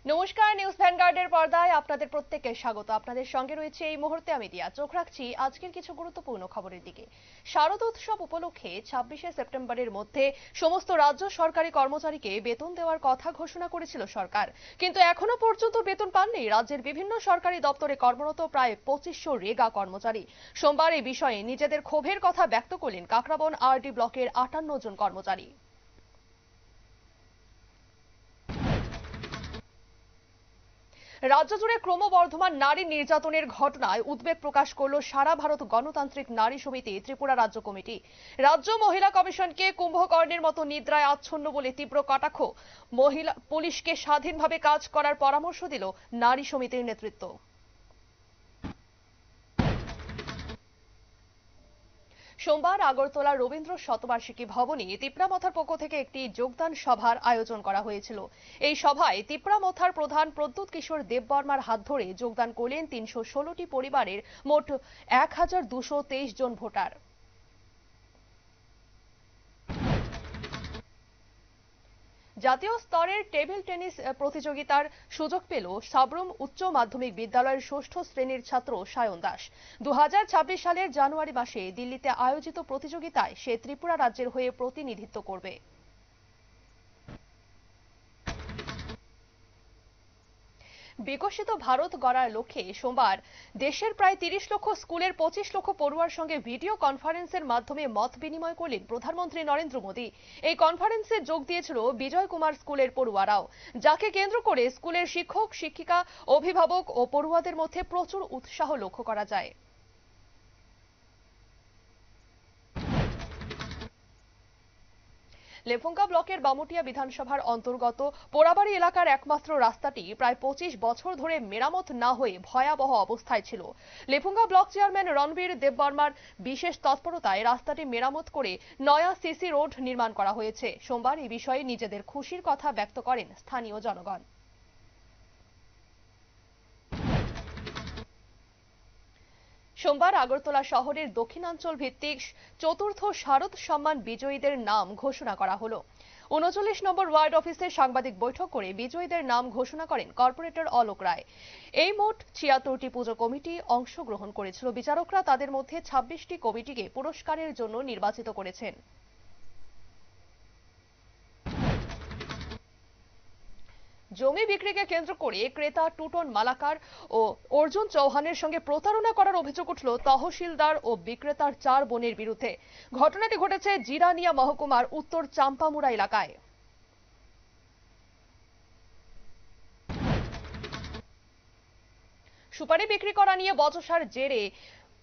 নমস্কার, নিউজ ভ্যানগার্ডের পর্দায় আপনাদের প্রত্যেককে স্বাগত। আপনাদের সঙ্গে রয়েছে এই মুহূর্তে আমি দিয়া। চোখ রাখছি আজকের কিছু গুরুত্বপূর্ণ খবরের দিকে। শারদ উৎসব উপলক্ষে 26শে সেপ্টেম্বরের মধ্যে সমস্ত রাজ্য সরকারি কর্মচারীকে বেতন দেওয়ার কথা ঘোষণা করেছিল সরকার, কিন্তু এখনো পর্যন্ত বেতন পাননি রাজ্যের বিভিন্ন সরকারি দপ্তরে কর্মরত প্রায় 2500 রেগা কর্মচারী। সোমবার এই বিষয়ে নিজেদের ক্ষোভের কথা ব্যক্ত করলেন কাকরাবন আরডি ব্লকের 58 জন কর্মচারী। রাজ্য জুড়ে ক্রমবর্ধমান নারী নির্যাতনের ঘটনায় উদ্বেগ প্রকাশ করল সারা ভারত গণতান্ত্রিক নারী সমিতি ত্রিপুরা রাজ্য কমিটি। রাজ্য মহিলা কমিশনকে কুম্ভকর্ণের মতো নিদ্রায় আচ্ছন্ন বলে তীব্র কটাক্ষ। মহিলা পুলিশকে স্বাধীনভাবে কাজ করার পরামর্শ দিল নারী সমিতির নেতৃত্ব। সোমবার আগরতলা রবীন্দ্র শতবার্ষিকী ভবনে তিপ্রামথার পক্ষ থেকে একটি যোগদান সভার আয়োজন করা হয়েছিল। এই সভায় তিপ্রামথার প্রধান প্রদ্যুৎ কিশোর দেববর্মার হাত ধরে যোগদান করলেন 316টি পরিবারের মোট 1223 জন ভোটার। জাতীয় স্তরের টেবিল টেনিস প্রতিযোগিতার সুযোগ পেল সাবরুম উচ্চ মাধ্যমিক বিদ্যালয়ের 6ষ্ঠ শ্রেণীর ছাত্র সায়ন দাস। 2026 সালের জানুয়ারি মাসে দিল্লিতে আয়োজিত প্রতিযোগিতায় সে ত্রিপুরা রাজ্যের হয়ে প্রতিনিধিত্ব করবে। বিকশিত ভারত গড়ার লক্ষ্যে সোমবার দেশের প্রায় 30 লক্ষ স্কুলের 25 লক্ষ পড়ুয়ার সঙ্গে ভিডিও কনফারেন্সের মাধ্যমে মত বিনিময় করলেন প্রধানমন্ত্রী নরেন্দ্র মোদী। এই কনফারেন্সে যোগ দিয়েছিল বিজয় কুমার স্কুলের পড়ুয়ারাও, যাকে কেন্দ্র করে স্কুলের শিক্ষক শিক্ষিকা অভিভাবক ও পড়ুয়াদের মধ্যে প্রচুর উৎসাহ লক্ষ্য করা যায়। লেফুঙ্গা ব্লকের বামুটিয়া বিধানসভার অন্তর্গত পোড়াবাড়ি এলাকার একমাত্র রাস্তাটি প্রায় 25 বছর ধরে মেরামত না হয়ে ভয়াবহ অবস্থায় ছিল। লেফুঙ্গা ব্লক চেয়ারম্যান রণবীর দেববর্মার বিশেষ তৎপরতায় রাস্তাটি মেরামত করে নয়া সিসি রোড নির্মাণ করা হয়েছে। সোমবার এই বিষয়ে নিজেদের খুশির কথা ব্যক্ত করেন স্থানীয় জনগণ। সোমবার আগরতলা শহরের দক্ষিণাঞ্চল ভিত্তিক চতুর্থ শারদ সম্মান বিজয়ীদের নাম ঘোষণা করা হলো। 39 নম্বর ওয়ার্ড অফিসে সাংবাদিক বৈঠক করে বিজয়ীদের নাম ঘোষণা করেন কর্পোরেটর অলোক রায়। এই মোট 76টি পুজো কমিটি অংশগ্রহণ করেছিল। বিচারকরা তাদের মধ্যে 26টি কমিটিকে পুরস্কারের জন্য নির্বাচিত করেছেন। জমি বিক্রিকে কেন্দ্র করে ক্রেতা টুটন মালাকার ও অর্জুন চৌহানের সঙ্গে প্রতারণা করার অভিযোগ উঠল তহসিলদার ও বিক্রেতার 4 বোনের বিরুদ্ধে। ঘটনাটি ঘটেছে জিরানিয়া মহকুমার উত্তর চাম্পামুড়া এলাকায়। সুপারি বিক্রি করা নিয়ে বচসার জেরে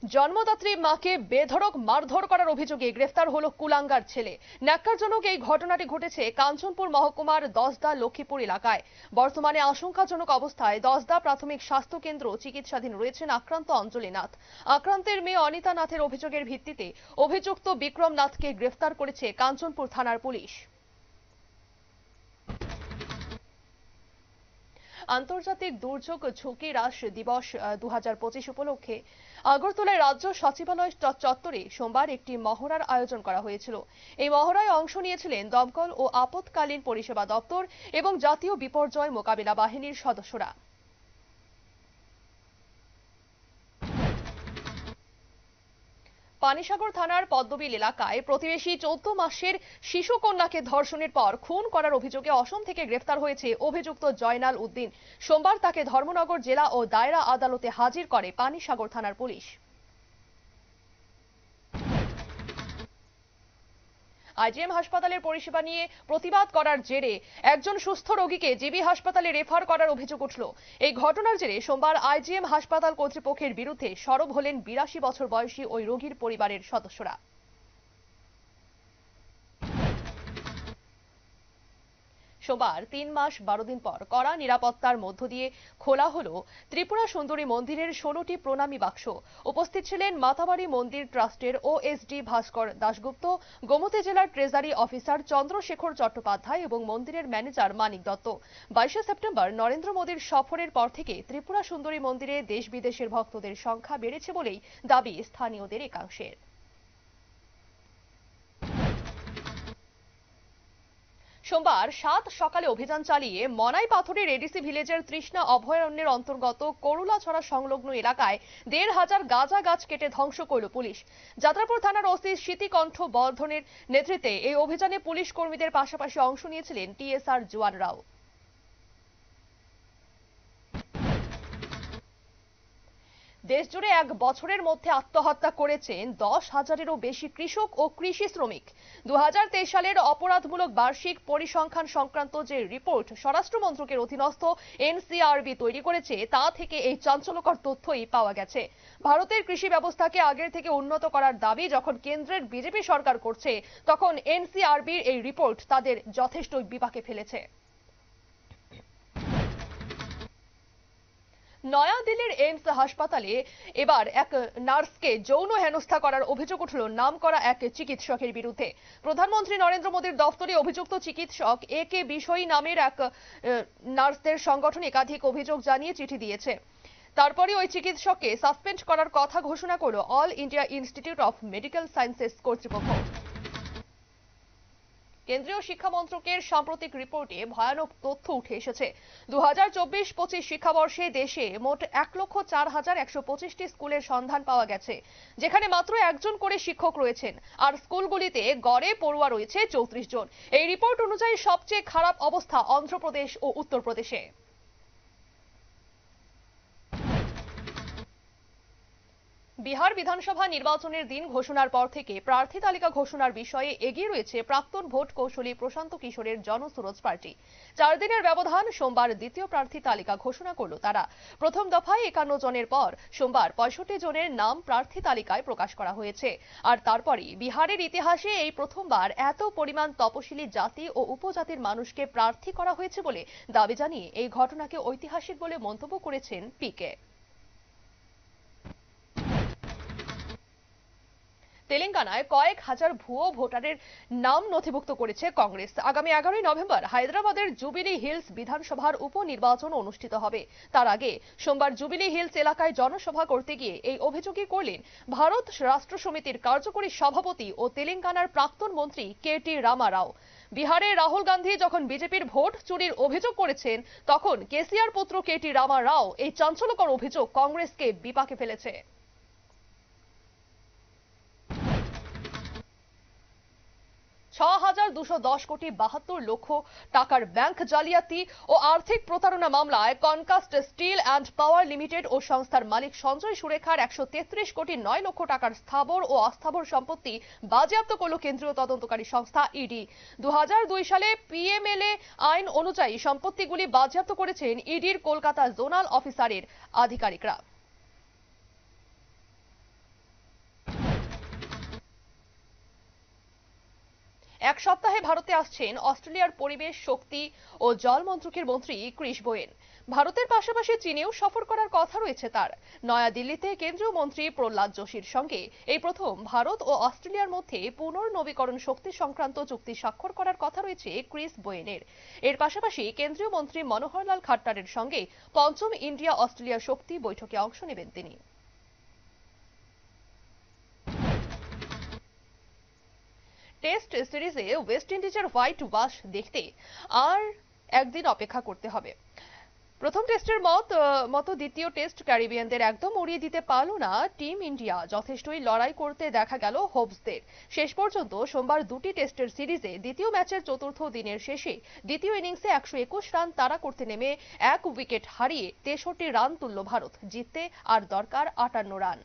জন্মদাত্রী মাকে বেধড়ক মারধর করার অভিযোগে গ্রেফতার হলো কুলাঙ্গার ছেলে। ন্যাক্কারজনক এই ঘটনাটি ঘটেছে কাঞ্চনপুর মহকুমার দশদা লক্ষ্মীপুর এলাকায়। বর্তমানে আশঙ্কাজনক অবস্থায় দশদা প্রাথমিক স্বাস্থ্য কেন্দ্র চিকিৎসাধীন রয়েছেন আক্রান্ত অঞ্জলি নাথ। আক্রান্তের মেয়ে অনিতা নাথের অভিযোগের ভিত্তিতে অভিযুক্ত বিক্রম নাথকে গ্রেফতার করেছে কাঞ্চনপুর থানার পুলিশ। আন্তর্জাতিক দুর্যোগ ঝুঁকি হ্রাস দিবস 2025 উপলক্ষে আগরতলায় রাজ্য সচিবালয় চত্বরে সোমবার একটি মহড়ার আয়োজন করা হয়েছিল। এই মহড়ায় অংশ নিয়েছিলেন দমকল ও আপৎকালীন পরিষেবা দপ্তর এবং জাতীয় বিপর্যয় মোকাবিলা বাহিনীর সদস্যরা। পানিসাগর থানার পদ্মবিল এলাকায় প্রতিবেশী 14 মাসের শিশু কন্যাকে ধর্ষণের পর খুন করার অভিযোগে অসম থেকে গ্রেফতার হয়েছে অভিযুক্ত জয়নাল উদ্দিন। সোমবার তাকে ধর্মনগর জেলা ও দায়রা আদালতে হাজির করে পানিসাগর থানার পুলিশ। আইজিএম হাসপাতালের পরিষেবা নিয়ে প্রতিবাদ করার জেরে একজন সুস্থ রোগীকে জিবি হাসপাতালে রেফার করার অভিযোগ উঠল। এই ঘটনার জেরে সোমবার আইজিএম হাসপাতাল কর্তৃপক্ষের বিরুদ্ধে সরব হলেন 82 বছর বয়সী ওই রোগীর পরিবারের সদস্যরা। সোমবার 3 মাস 12 দিন পর কড়া নিরাপত্তার মধ্য দিয়ে খোলা হলো ত্রিপুরা সুন্দরী মন্দিরের 16টি প্রণামী বাক্স। উপস্থিত ছিলেন মাতাবাড়ি মন্দির ট্রাস্টের ওএসডি ভাস্কর দাশগুপ্ত, গোমতী জেলার ট্রেজারি অফিসার চন্দ্রশেখর চট্টোপাধ্যায় এবং মন্দিরের ম্যানেজার মানিক দত্ত। 22শে সেপ্টেম্বর নরেন্দ্র মোদীর সফরের পর থেকে ত্রিপুরা সুন্দরী মন্দিরে দেশ বিদেশের ভক্তদের সংখ্যা বেড়েছে বলেই দাবি স্থানীয়দের একাংশের। সোমবার 7 সকালে অভিযান চালিয়ে মনাই পাথরের এডিসি ভিলেজের তৃষ্ণা অভয়ারণ্যের অন্তর্গত করুলাছড়া সংলগ্ন এলাকায় 1,500 গাঁজা গাছ কেটে ধ্বংস করল পুলিশ। যাত্রাপুর থানার ওসি স্মৃতিকণ্ঠ বর্ধনের নেতৃত্বে এই অভিযানে পুলিশ কর্মীদের পাশাপাশি অংশ নিয়েছিলেন টিএসআর জওয়ানরাও। দেশজুড়ে এক বছরের মধ্যে আত্মহত্যা করেছেন 10,000-এরও বেশি কৃষক ও কৃষি শ্রমিক। 2023 সালের অপরাধমূলক বার্ষিক পরিসংখ্যান সংক্রান্ত যে রিপোর্ট স্বরাষ্ট্র মন্ত্রকের অধীনস্থ এনসিআরবি তৈরি করেছে তা থেকে এই চাঞ্চল্যকর তথ্যই পাওয়া গেছে। ভারতের কৃষি ব্যবস্থাকে আগের থেকে উন্নত করার দাবি যখন কেন্দ্রের বিজেপি সরকার করছে, তখন এনসিআরবির এই রিপোর্ট তাদের যথেষ্ট বিপাকে ফেলেছে। নয়াদিল্লির এইমস হাসপাতালে এবার এক নার্সকে যৌন হেনস্থা করার অভিযোগ উঠল নামকরা এক চিকিৎসকের বিরুদ্ধে। প্রধানমন্ত্রী নরেন্দ্র মোদীর দফতরে অভিযুক্ত চিকিৎসক একে বিষয়ী নামের এক নার্সদের সংগঠন একাধিক অভিযোগ জানিয়ে চিঠি দিয়েছে। তারপরে ওই চিকিৎসককে সাসপেন্ড করার কথা ঘোষণা করল all India institute of medical sciences কর্তৃপক্ষ। কেন্দ্রীয় শিক্ষা মন্ত্রকের সাম্প্রতিক রিপোর্টে ভয়ানক তথ্য উঠে এসেছে। 2024-25 শিক্ষাবর্ষে দেশে মোট 1,04,125টি স্কুলের সন্ধান পাওয়া গেছে, যেখানে মাত্র একজন করে শিক্ষক রয়েছেন, আর স্কুলগুলিতে গড়ে পড়ুয়া রয়েছে 34 জন। এই রিপোর্ট অনুযায়ী সবচেয়ে খারাপ অবস্থা অন্ধ্রপ্রদেশ ও উত্তরপ্রদেশে। বিহার বিধানসভা নির্বাচনের দিন ঘোষণার পর থেকে প্রার্থী তালিকা ঘোষণার বিষয়ে এগিয়ে রয়েছে প্রাক্তন ভোট কৌশলী প্রশান্ত কিশোরের জনসুরজ পার্টি। 4 দিনের ব্যবধান সোমবার দ্বিতীয় প্রার্থী তালিকা ঘোষণা করল তারা। প্রথম দফায় 51 জনের পর সোমবার 65 জনের নাম প্রার্থী তালিকায় প্রকাশ করা হয়েছে। আর তারপরই বিহারের ইতিহাসে এই প্রথমবার এত পরিমাণ তপশিলি জাতি ও উপজাতির মানুষকে প্রার্থী করা হয়েছে বলে দাবি জানিয়ে এই ঘটনাকে ঐতিহাসিক বলে মন্তব্য করেছেন পিকে। তেলেঙ্গানায় কয়েক হাজার ভুয়ো ভোটারের নাম নথিভুক্ত করেছে কংগ্রেস। আগামী 11 নভেম্বর হায়দ্রাবাদের জুবিলি হিলস বিধানসভার উপনির্বাচন অনুষ্ঠিত হবে। তার আগে সোমবার জুবিলি হিলস এলাকায় জনসভা করতে গিয়ে এই অভিযোগই করলেন ভারত রাষ্ট্র সমিতির কার্যকরী সভাপতি ও তেলেঙ্গানার প্রাক্তন মন্ত্রী কে.টি. রামা রাও। বিহারে রাহুল গান্ধী যখন বিজেপির ভোট চুরির অভিযোগ করেছেন, তখন কেসিআর পুত্র কে.টি. রামা রাও এই চাঞ্চল্যকর অভিযোগ কংগ্রেসকে বিপাকে ফেলেছে। 6,210 কোটি 72 লক্ষ টাকার ব্যাংক জালিয়াতি ও আর্থিক প্রতারণা মামলায় কনকাস্ট স্টিল অ্যান্ড পাওয়ার লিমিটেড ও সংস্থার মালিক সঞ্জয় সুরেখার 133 কোটি 9 লক্ষ টাকার স্থাবর ও অস্থাবর সম্পত্তি বাজেয়াপ্ত করল কেন্দ্রীয় তদন্তকারী সংস্থা ইডি। 2002 সালে পিএমএলএ আইন অনুযায়ী সম্পত্তিগুলি বাজেয়াপ্ত করেছেন ইডির কলকাতা জোনাল অফিসারের আধিকারিকরা। এক সপ্তাহে ভারতে আসছেন অস্ট্রেলিয়ার পরিবেশ, শক্তি ও জল মন্ত্রকের মন্ত্রী ক্রিস বোয়েন। ভারতের পাশাপাশি চীনেও সফর করার কথা রয়েছে তার। নয়াদিল্লিতে কেন্দ্রীয় মন্ত্রী প্রহ্লাদ যোশীর সঙ্গে এই প্রথম ভারত ও অস্ট্রেলিয়ার মধ্যে পুনর্নবীকরণ শক্তি সংক্রান্ত চুক্তি স্বাক্ষর করার কথা রয়েছে ক্রিস বোয়েনের। এর পাশাপাশি কেন্দ্রীয় মন্ত্রী মনোহরলাল খাট্টারের সঙ্গে পঞ্চম ইন্ডিয়া অস্ট্রেলিয়া শক্তি বৈঠকে অংশ নেবেন তিনি। টেস্ট সিরিজে ওয়েস্ট ইন্ডিজের হোয়াইট ওয়াশ দেখতে আর একদিন অপেক্ষা করতে হবে। প্রথম টেস্টের মতো দ্বিতীয় টেস্ট ক্যারিবিয়ানদের একদম উড়িয়ে দিতে পারল না টিম ইন্ডিয়া। যথেষ্টই লড়াই করতে দেখা গেল হোপসদের। শেষ পর্যন্ত সোমবার 2টি টেস্টের সিরিজে দ্বিতীয় ম্যাচের চতুর্থ দিনের শেষে দ্বিতীয় ইনিংসে 121 রান তাড়া করতে নেমে 1 উইকেট হারিয়ে 63 রান তুলল ভারত। জিততে আর দরকার 58 রান।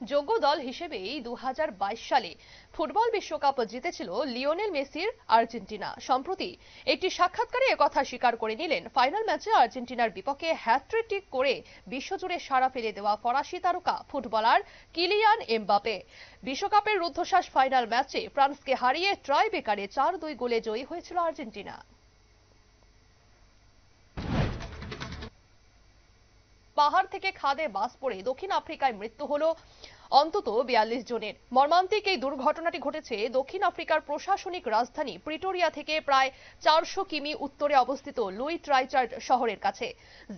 যোগ্য দল হিসেবেই 2022 সালে ফুটবল বিশ্বকাপ জিতেছিল লিওনেল মেসির আর্জেন্টিনা। সম্প্রতি একটি সাক্ষাৎকারে একথা স্বীকার করে নিলেন ফাইনাল ম্যাচে আর্জেন্টিনার বিপক্ষে হ্যাট্রিক করে বিশ্বজুড়ে সাড়া ফেলে দেওয়া ফরাসি তারকা ফুটবলার কিলিয়ান এমবাপে। বিশ্বকাপের রুদ্ধশ্বাস ফাইনাল ম্যাচে ফ্রান্সকে হারিয়ে ট্রাই বেকারে 4-2 গোলে জয়ী হয়েছিল আর্জেন্টিনা। পাহাড় থেকে খাদে বাস পড়ে দক্ষিণ আফ্রিকায় মৃত্যু হলো অন্তত 42 জনের। মর্মান্তিক এই দুর্ঘটনাটি ঘটেছে দক্ষিণ আফ্রিকার প্রশাসনিক রাজধানী প্রিটোরিয়া থেকে প্রায় 400 কিমি উত্তরে অবস্থিত লুই ট্রাইচার্ড শহরের কাছে।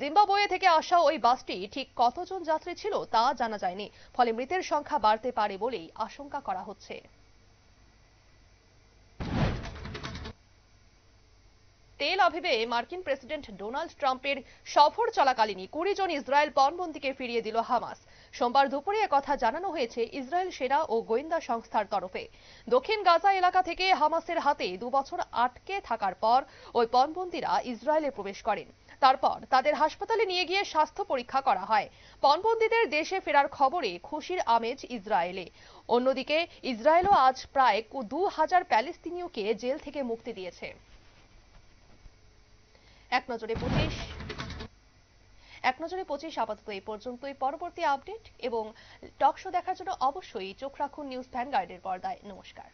জিম্বাবুয়ে থেকে আসা ওই বাসটি ঠিক কতজন যাত্রী ছিল তা জানা যায়নি, ফলে মৃতের সংখ্যা বাড়তে পারে বলেই আশঙ্কা করা হচ্ছে। তেল আভিভে মার্কিন প্রেসিডেন্ট ডোনাল্ড ট্রাম্পের সফর চলাকালীনই 20 জন ইসরায়েল পণবন্দীকে ফিরিয়ে দিল হামাস। সোমবার দুপুরে একথা জানানো হয়েছে ইসরায়েল সেনা ও গোয়েন্দা সংস্থার তরফে। দক্ষিণ গাজা এলাকা থেকে হামাসের হাতে 2 বছর আটকে থাকার পর ওই পণবন্দীরা ইসরায়েলে প্রবেশ করেন। তারপর তাদের হাসপাতালে নিয়ে গিয়ে স্বাস্থ্য পরীক্ষা করা হয়। পণবন্দীদের দেশে ফেরার খবরে খুশির আমেজ ইসরায়েলে। অন্যদিকে ইসরায়েলও আজ প্রায় 2000 প্যালেস্তিনীয়কে জেল থেকে মুক্তি দিয়েছে। এক নজরে 25 আপাতত এই পর্যন্তই। পরবর্তী আপডেট এবং টক শো দেখার জন্য অবশ্যই চোখ রাখুন নিউজ ভ্যানগার্ডের পর্দায়। নমস্কার।